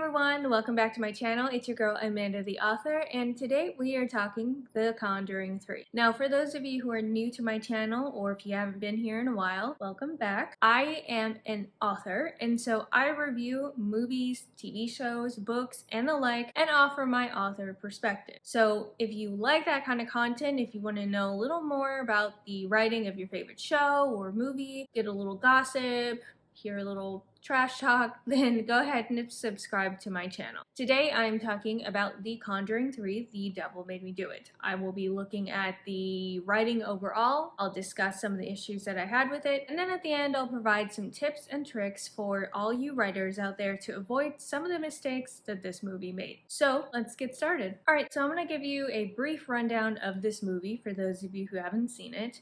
everyone, welcome back to my channel. It's your girl Amanda the author, and today we are talking The Conjuring 3. Now, for those of you who are new to my channel, or if you haven't been here in a while, welcome back. I am an author, and so I review movies, TV shows, books, and the like, and offer my author perspective. So if you like that kind of content, if you want to know a little more about the writing of your favorite show or movie, get a little gossip, hear a little trash talk, then go ahead and subscribe to my channel. Today I'm talking about The Conjuring 3, The Devil Made Me Do It. I will be looking at the writing overall, I'll discuss some of the issues that I had with it, and then at the end I'll provide some tips and tricks for all you writers out there to avoid some of the mistakes that this movie made. So let's get started. Alright, so I'm going to give you a brief rundown of this movie for those of you who haven't seen it.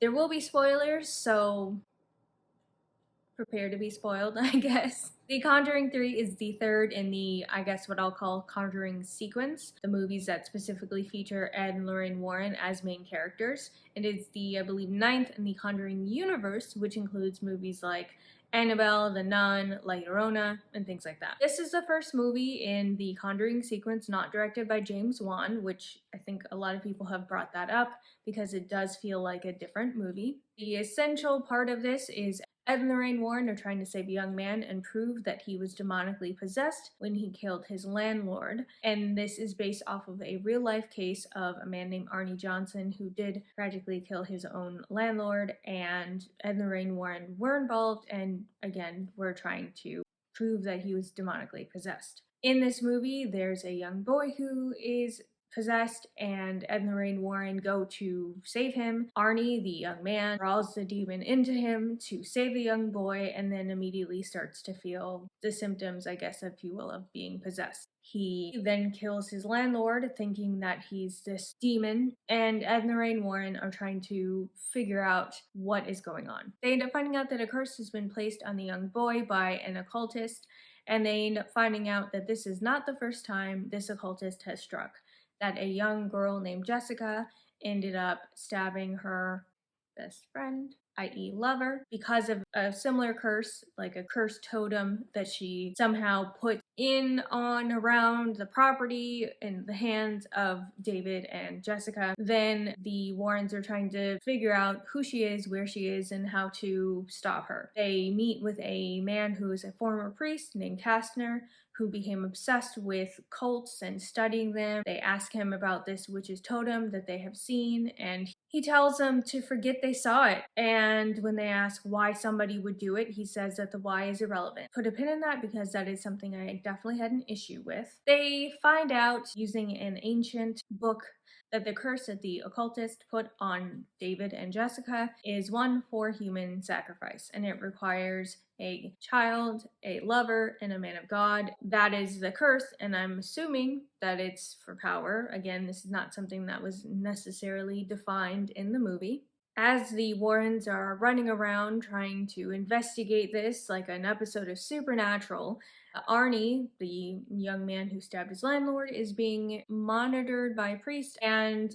There will be spoilers, so prepare to be spoiled, I guess. The Conjuring 3 is the third in the, I guess what I'll call Conjuring sequence, the movies that specifically feature Ed and Lorraine Warren as main characters. It is the, I believe, ninth in the Conjuring universe, which includes movies like Annabelle, The Nun, La Llorona, and things like that. This is the first movie in the Conjuring sequence not directed by James Wan, which I think a lot of people have brought that up because it does feel like a different movie. The essential part of this is Ed and Lorraine Warren are trying to save a young man and prove that he was demonically possessed when he killed his landlord. And this is based off of a real-life case of a man named Arnie Johnson who did tragically kill his own landlord, and Ed and Lorraine Warren were involved and, again, were trying to prove that he was demonically possessed. In this movie, there's a young boy who is possessed, and Ed and Lorraine Warren go to save him. Arnie, the young man, draws the demon into him to save the young boy, and then immediately starts to feel the symptoms, I guess, if you will, of being possessed. He then kills his landlord, thinking that he's this demon, and Ed and Lorraine Warren are trying to figure out what is going on. They end up finding out that a curse has been placed on the young boy by an occultist, and they end up finding out that this is not the first time this occultist has struck. That a young girl named Jessica ended up stabbing her best friend, i.e. lover, because of a similar curse, like a cursed totem that she somehow put in, on, around the property in the hands of David and Jessica. Then the Warrens are trying to figure out who she is, where she is, and how to stop her. They meet with a man who is a former priest named Kastner, who became obsessed with cults and studying them. They ask him about this witch's totem that they have seen, and he tells them to forget they saw it. And when they ask why somebody would do it, he says that the why is irrelevant. Put a pin in that because that is something I definitely had an issue with. They find out using an ancient book that the curse that the occultist put on David and Jessica is one for human sacrifice, and it requires a child, a lover, and a man of God. That is the curse, and I'm assuming that it's for power. Again, this is not something that was necessarily defined in the movie. As the Warrens are running around trying to investigate this like an episode of Supernatural, Arnie, the young man who stabbed his landlord, is being monitored by a priest, and,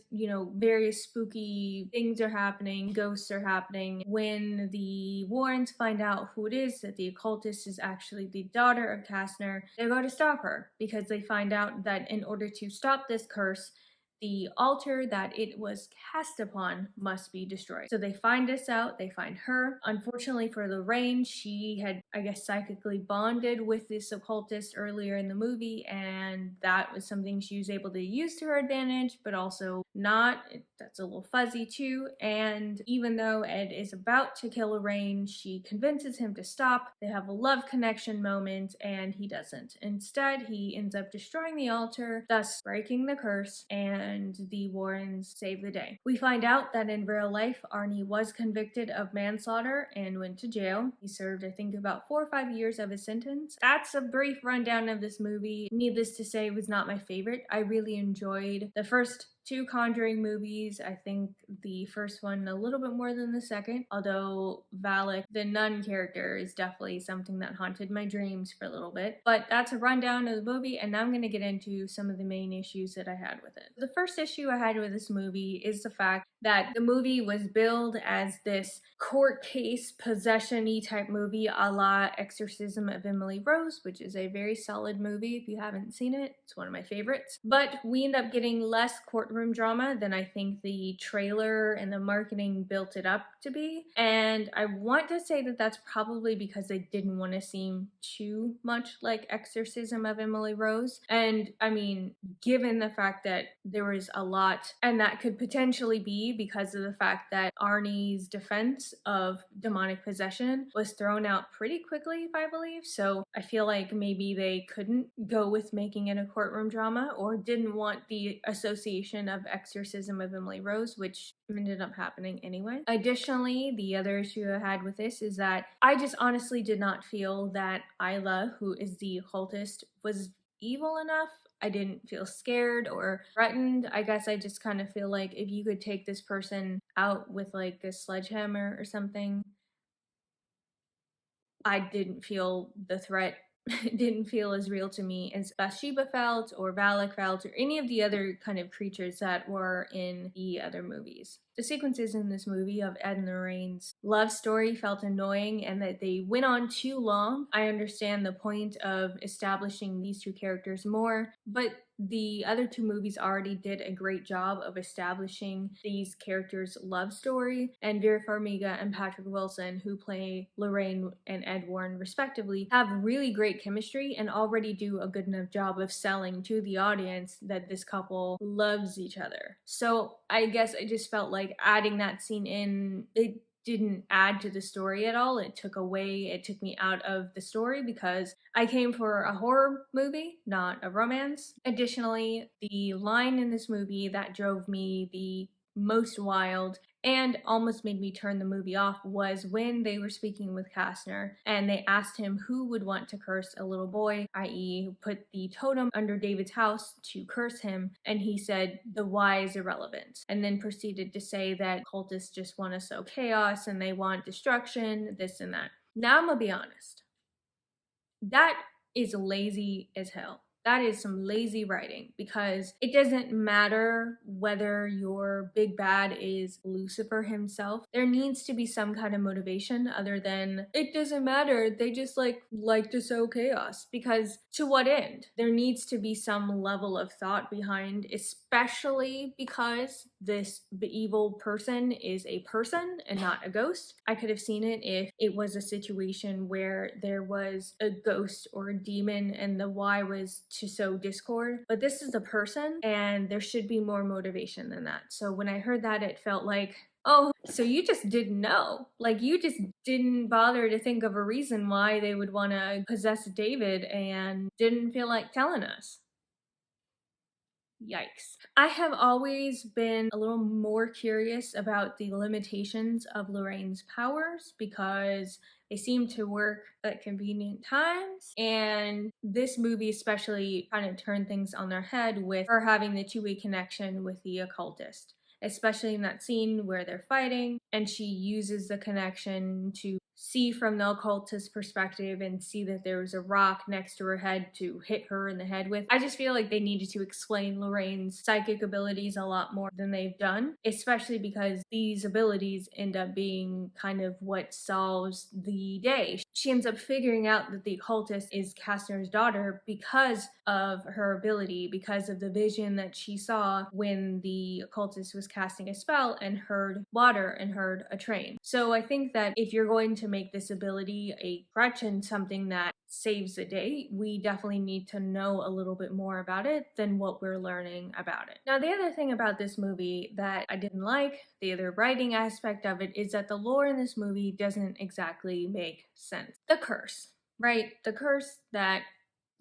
various spooky things are happening, ghosts are happening. When the Warrens find out who it is, that the occultist is actually the daughter of Kastner, they go to stop her because they find out that in order to stop this curse, the altar that it was cast upon must be destroyed. So they find this out, they find her. Unfortunately for Lorraine, she had, I guess, psychically bonded with this occultist earlier in the movie, and that was something she was able to use to her advantage, but also not. That's a little fuzzy too. And even though Ed is about to kill Lorraine, she convinces him to stop. They have a love connection moment, and he doesn't. Instead, he ends up destroying the altar, thus breaking the curse, and the Warrens save the day. We find out that in real life, Arnie was convicted of manslaughter and went to jail. He served, I think, about 4 or 5 years of his sentence. That's a brief rundown of this movie. Needless to say, it was not my favorite. I really enjoyed the first 2 Conjuring movies. I think the first one a little bit more than the second, although Valak, the nun character, is definitely something that haunted my dreams for a little bit. But that's a rundown of the movie, and now I'm going to get into some of the main issues that I had with it. The first issue I had with this movie is the fact that the movie was billed as this court case possession-y type movie a la Exorcism of Emily Rose, which is a very solid movie if you haven't seen it. It's one of my favorites. But we end up getting less courtroom drama than I think the trailer and the marketing built it up to be. And I want to say that that's probably because they didn't want to seem too much like Exorcism of Emily Rose. And I mean, given the fact that there was a lot, and that could potentially be because of the fact that Arnie's defense of demonic possession was thrown out pretty quickly, if I believe. So I feel like maybe they couldn't go with making it a courtroom drama, or didn't want the association of Exorcism of Emily Rose, which ended up happening anyway. Additionally, the other issue I had with this is that I just honestly did not feel that Isla, who is the occultist, was evil enough. I didn't feel scared or threatened. I guess I just kind of feel like if you could take this person out with like a sledgehammer or something, I didn't feel the threat. It didn't feel as real to me as Bathsheba felt, or Valak felt, or any of the other kind of creatures that were in the other movies. The sequences in this movie of Ed and Lorraine's love story felt annoying, and that they went on too long. I understand the point of establishing these two characters more, but the other two movies already did a great job of establishing these characters' love story, and Vera Farmiga and Patrick Wilson, who play Lorraine and Ed Warren respectively, have really great chemistry and already do a good enough job of selling to the audience that this couple loves each other. So I guess I just felt like adding that scene in, it didn't add to the story at all. It took me out of the story because I came for a horror movie, not a romance. Additionally, the line in this movie that drove me the most wild and almost made me turn the movie off was when they were speaking with Kastner and they asked him who would want to curse a little boy, i.e. put the totem under David's house to curse him, and he said the why is irrelevant, and then proceeded to say that cultists just want to sow chaos and they want destruction, this and that. Now I'm gonna be honest. That is lazy as hell. That is some lazy writing, because it doesn't matter whether your big bad is Lucifer himself. There needs to be some kind of motivation other than it doesn't matter. They just like to sow chaos. Because to what end? There needs to be some level of thought behind, especially because this evil person is a person and not a ghost. I could have seen it if it was a situation where there was a ghost or a demon and the why was to sow discord, but this is a person and there should be more motivation than that. So when I heard that, it felt like, oh, so you just didn't know. Like, you just didn't bother to think of a reason why they would want to possess David and didn't feel like telling us. Yikes. I have always been a little more curious about the limitations of Lorraine's powers because they seem to work at convenient times, and this movie especially kind of turned things on their head with her having the two-way connection with the occultist, especially in that scene where they're fighting and she uses the connection to see from the occultist perspective and see that there was a rock next to her head to hit her in the head with. I just feel like they needed to explain Lorraine's psychic abilities a lot more than they've done, especially because these abilities end up being kind of what solves the day. She ends up figuring out that the occultist is Kastner's daughter because of her ability, because of the vision that she saw when the occultist was casting a spell and heard water and heard a train. So I think that if you're going to make this ability a crutch and something that saves the day, we definitely need to know a little bit more about it than what we're learning about it. Now, the other thing about this movie that I didn't like, the other writing aspect of it, is that the lore in this movie doesn't exactly make sense. The curse, right? The curse that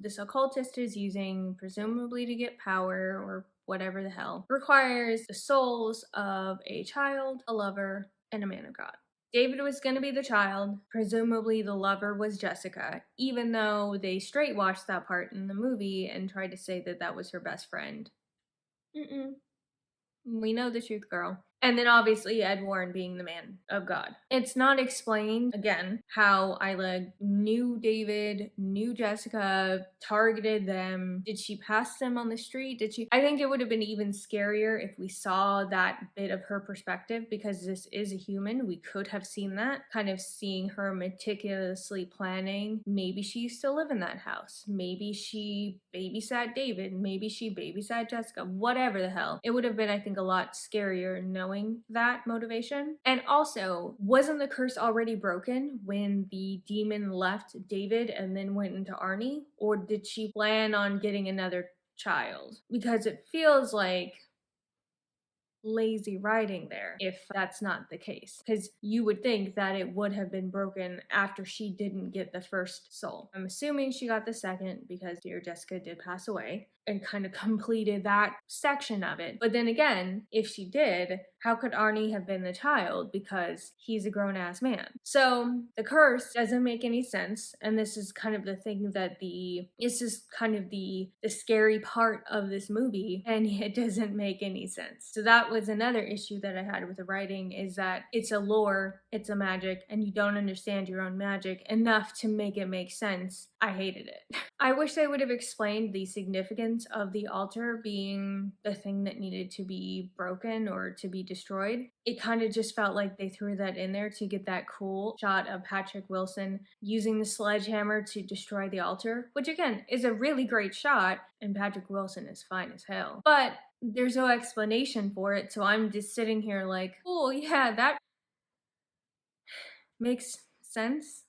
this occultist is using, presumably to get power or whatever the hell, requires the souls of a child, a lover, and a man of God. David was going to be the child. Presumably the lover was Jessica, even though they straight washed that part in the movie and tried to say that that was her best friend. Mm-mm. We know the truth, girl. And then obviously Ed Warren being the man of God. It's not explained, again, how Isla knew David, knew Jessica, targeted them. Did she pass them on the street? Did she? I think it would have been even scarier if we saw that bit of her perspective, because this is a human. We could have seen that, kind of seeing her meticulously planning. Maybe she used to live in that house. Maybe she babysat David. Maybe she babysat Jessica. Whatever the hell. It would have been, I think, a lot scarier knowing that motivation. And also, wasn't the curse already broken when the demon left David and then went into Arnie? Or did she plan on getting another child? Because it feels like lazy writing there if that's not the case, because you would think that it would have been broken after she didn't get the first soul. I'm assuming she got the second because dear Jessica did pass away and kind of completed that section of it. But then again, if she did, how could Arnie have been the child, because he's a grown-ass man? So the curse doesn't make any sense, and this is kind of the thing that this is kind of the scary part of this movie, and it doesn't make any sense. So that was another issue that I had with the writing, is that it's a lore, it's a magic, and you don't understand your own magic enough to make it make sense. I hated it. I wish they would have explained the significance of the altar being the thing that needed to be broken or to be destroyed. It kind of just felt like they threw that in there to get that cool shot of Patrick Wilson using the sledgehammer to destroy the altar, which again is a really great shot, and Patrick Wilson is fine as hell. But there's no explanation for it, so I'm just sitting here like, cool, yeah, that makes sense.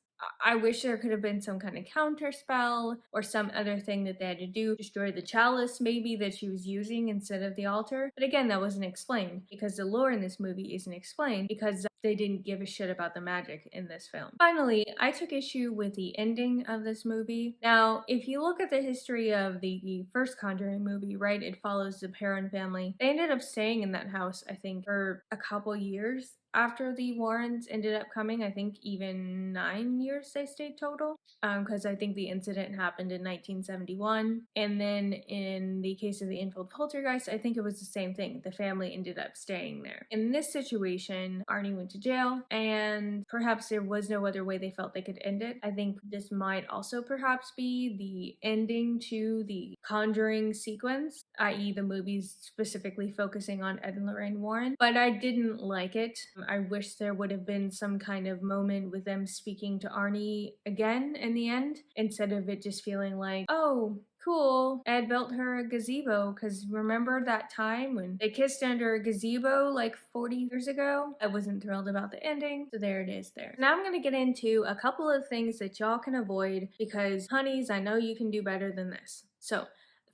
I wish there could have been some kind of counter spell or some other thing that they had to do, destroy the chalice maybe that she was using instead of the altar. But again, that wasn't explained, because the lore in this movie isn't explained, because they didn't give a shit about the magic in this film. Finally, I took issue with the ending of this movie. Now, if you look at the history of the first Conjuring movie, right, it follows the Perron family. They ended up staying in that house, I think, for a couple years after the Warrens ended up coming. I think even 9 years they stayed total, because I think the incident happened in 1971. And then in the case of the Enfield poltergeist, I think it was the same thing. The family ended up staying there. In this situation, Arnie went to jail, and perhaps there was no other way they felt they could end it. I think this might also perhaps be the ending to the Conjuring sequence, i.e. the movies specifically focusing on Ed and Lorraine Warren, but I didn't like it. I wish there would have been some kind of moment with them speaking to Arnie again in the end, instead of it just feeling like, oh, cool, Ed built her a gazebo, because remember that time when they kissed under a gazebo like 40 years ago? I wasn't thrilled about the ending, so there it is there. Now I'm gonna get into a couple of things that y'all can avoid, because honeys, I know you can do better than this. So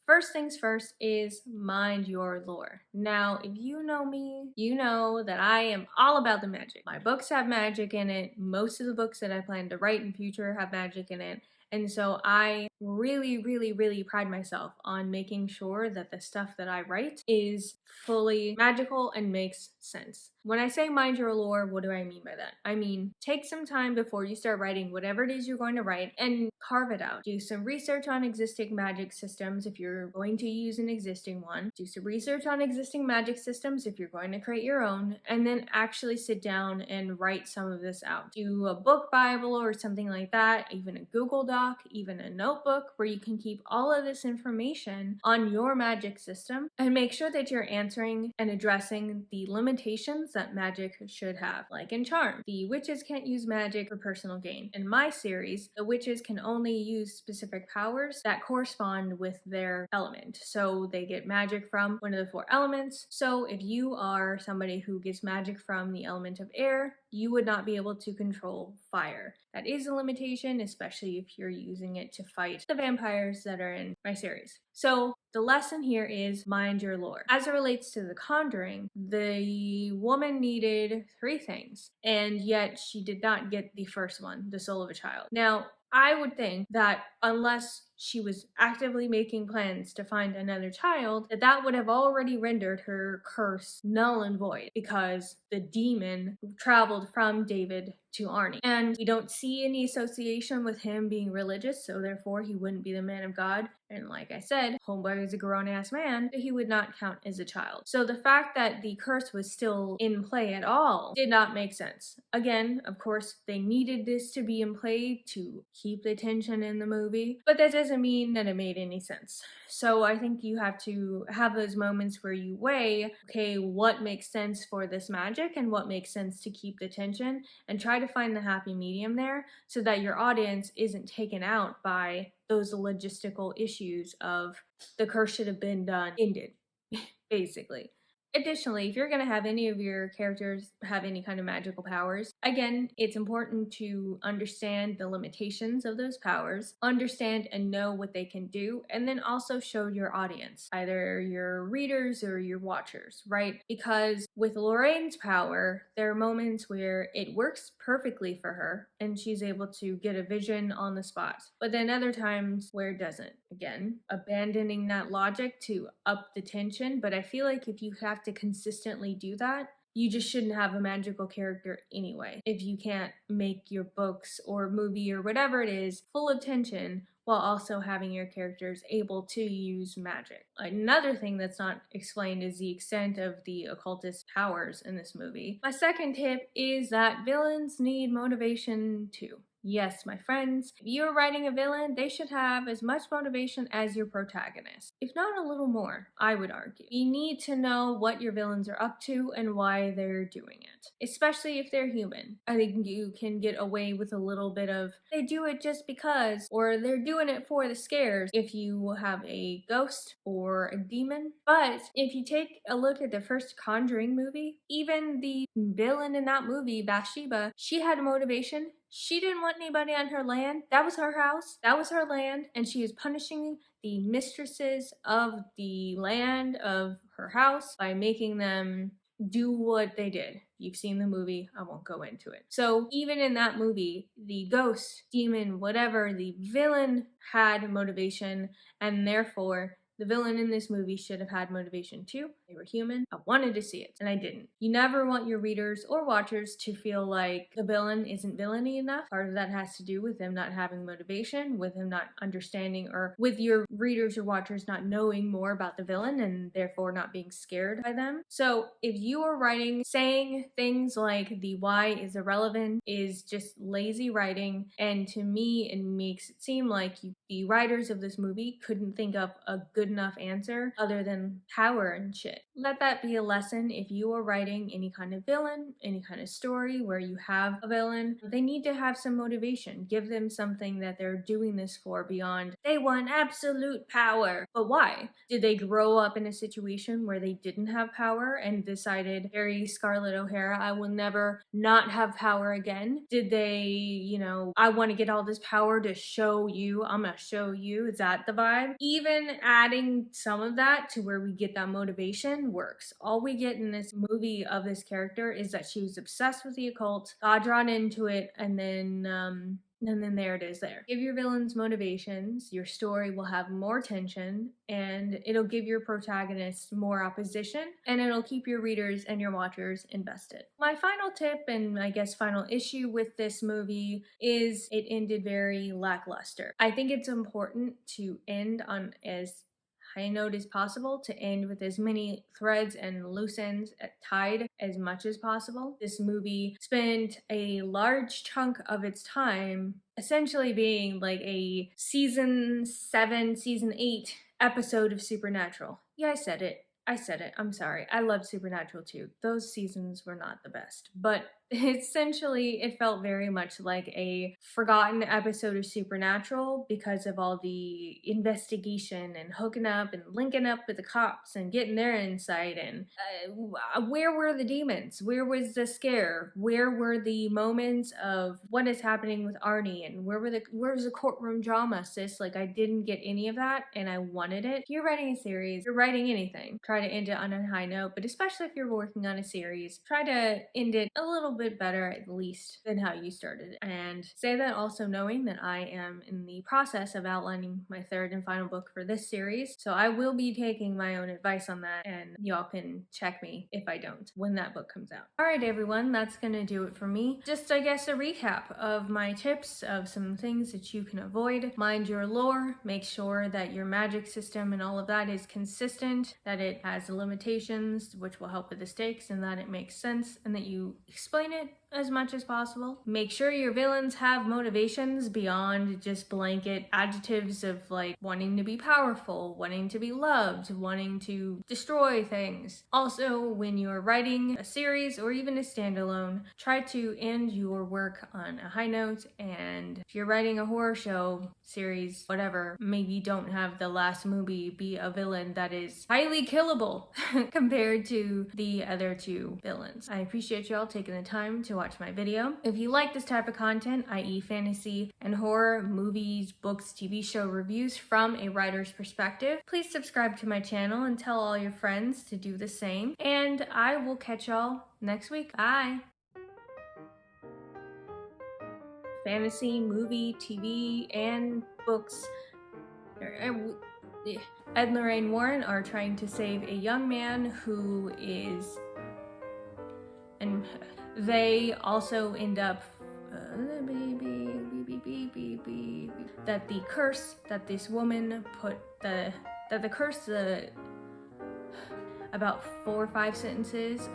first things first is mind your lore. Now, if you know me, you know that I am all about the magic. My books have magic in it. Most of the books that I plan to write in future have magic in it. And so I really pride myself on making sure that the stuff that I write is fully magical and makes sense. When I say mind your lore, what do I mean by that? I mean, take some time before you start writing whatever it is you're going to write and carve it out. Do some research on existing magic systems if you're going to use an existing one. Do some research on existing magic systems if you're going to create your own, and then actually sit down and write some of this out. Do a book Bible or something like that, even a Google Doc, even a notebook where you can keep all of this information on your magic system, and make sure that you're answering and addressing the limitations that magic should have. Like in Charm, the witches can't use magic for personal gain. In my series, the witches can only use specific powers that correspond with their element. So they get magic from one of the 4 elements. So if you are somebody who gets magic from the element of air, you would not be able to control fire. That is a limitation, especially if you're using it to fight the vampires that are in my series. So the lesson here is mind your lore. As it relates to The Conjuring, the woman needed 3 things, and yet she did not get the first one, the soul of a child. Now, I would think that unless she was actively making plans to find another child, that would have already rendered her curse null and void because the demon traveled from David to Arnie. And we don't see any association with him being religious, so therefore he wouldn't be the man of God. And like I said, homeboy is a grown-ass man, so he would not count as a child. So the fact that the curse was still in play at all did not make sense. Again, of course, they needed this to be in play to keep the tension in the movie, but that doesn't mean that it made any sense. So I think you have to have those moments where you weigh, okay, what makes sense for this magic and what makes sense to keep the tension, and try to find the happy medium there so that your audience isn't taken out by those logistical issues of the curse should have been done, ended, basically. Additionally, if you're going to have any of your characters have any kind of magical powers, again, it's important to understand the limitations of those powers, understand and know what they can do, and then also show your audience, either your readers or your watchers, right? Because with Lorraine's power, there are moments where it works perfectly for her and she's able to get a vision on the spot, but then other times where it doesn't. Again, abandoning that logic to up the tension, but I feel like if you have to consistently do that, you just shouldn't have a magical character anyway. If you can't make your books or movie or whatever it is full of tension while also having your characters able to use magic. Another thing that's not explained is the extent of the occultist powers in this movie. My second tip is that villains need motivation too. Yes, my friends, if you're writing a villain, they should have as much motivation as your protagonist, if not a little more, I would argue. You need to know what your villains are up to and why they're doing it, especially if they're human. I think you can get away with a little bit of, they do it just because, or they're doing it for the scares if you have a ghost or a demon. But if you take a look at the first Conjuring movie, even the villain in that movie, Bathsheba, she had motivation. She didn't want anybody on her land. That was her house. That was her land. And she is punishing the mistresses of the land of her house by making them do what they did. You've seen the movie, I won't go into it. So even in that movie, the ghost, demon, whatever, the villain had motivation, and therefore the villain in this movie should have had motivation too. They were human. I wanted to see it, and I didn't. You never want your readers or watchers to feel like the villain isn't villainy enough. Part of that has to do with them not having motivation, with them not understanding, or with your readers or watchers not knowing more about the villain and therefore not being scared by them. So if you are writing, saying things like the why is irrelevant is just lazy writing, and to me it makes it seem like the writers of this movie couldn't think of a good enough answer other than power and shit. Let that be a lesson. If you are writing any kind of villain, any kind of story where you have a villain, they need to have some motivation. Give them something that they're doing this for beyond they want absolute power. But why? Did they grow up in a situation where they didn't have power and decided, very Scarlett O'Hara, I will never not have power again? Did they, I want to get all this power to show you, I'm gonna show you? Is that the vibe? Even adding some of that to where we get that motivation works. All we get in this movie of this character is that she was obsessed with the occult, got drawn into it, and then there it is there. Give your villains motivations, your story will have more tension, and it'll give your protagonist more opposition, and it'll keep your readers and your watchers invested. My final tip, and I guess final issue with this movie, is it ended very lackluster. I think it's important to end on as high note as possible, to end with as many threads and loose ends tied as much as possible. This movie spent a large chunk of its time essentially being like a season 7, season 8 episode of Supernatural. Yeah, I said it. I'm sorry. I love Supernatural too. Those seasons were not the best, but essentially it felt very much like a forgotten episode of Supernatural because of all the investigation and hooking up and linking up with the cops and getting their insight, and where were the demons? Where was the scare? Where were the moments of what is happening with Arnie, and where was the courtroom drama, sis? Like, I didn't get any of that, and I wanted it. If you're writing a series, you're writing anything, try to end it on a high note, but especially if you're working on a series, try to end it a little bit bit better at least than how you started. And say that also knowing that I am in the process of outlining my third and final book for this series. So I will be taking my own advice on that, and y'all can check me if I don't when that book comes out. Alright everyone, that's gonna do it for me. Just, I guess, a recap of my tips of some things that you can avoid. Mind your lore, make sure that your magic system and all of that is consistent, that it has limitations which will help with the stakes, and that it makes sense, and that you explain it as much as possible. Make sure your villains have motivations beyond just blanket adjectives of like wanting to be powerful, wanting to be loved, wanting to destroy things. Also, when you're writing a series or even a standalone, try to end your work on a high note, and if you're writing a horror show, series, whatever, maybe don't have the last movie be a villain that is highly killable compared to the other two villains. I appreciate y'all taking the time to watch my video. If you like this type of content, i.e. fantasy and horror, movies, books, TV show reviews from a writer's perspective, please subscribe to my channel and tell all your friends to do the same. And I will catch y'all next week. Bye! Fantasy, movie, TV, and books. Ed and Lorraine Warren are trying to save a young man who is... and they also end up that the curse that this woman put about 4 or 5 sentences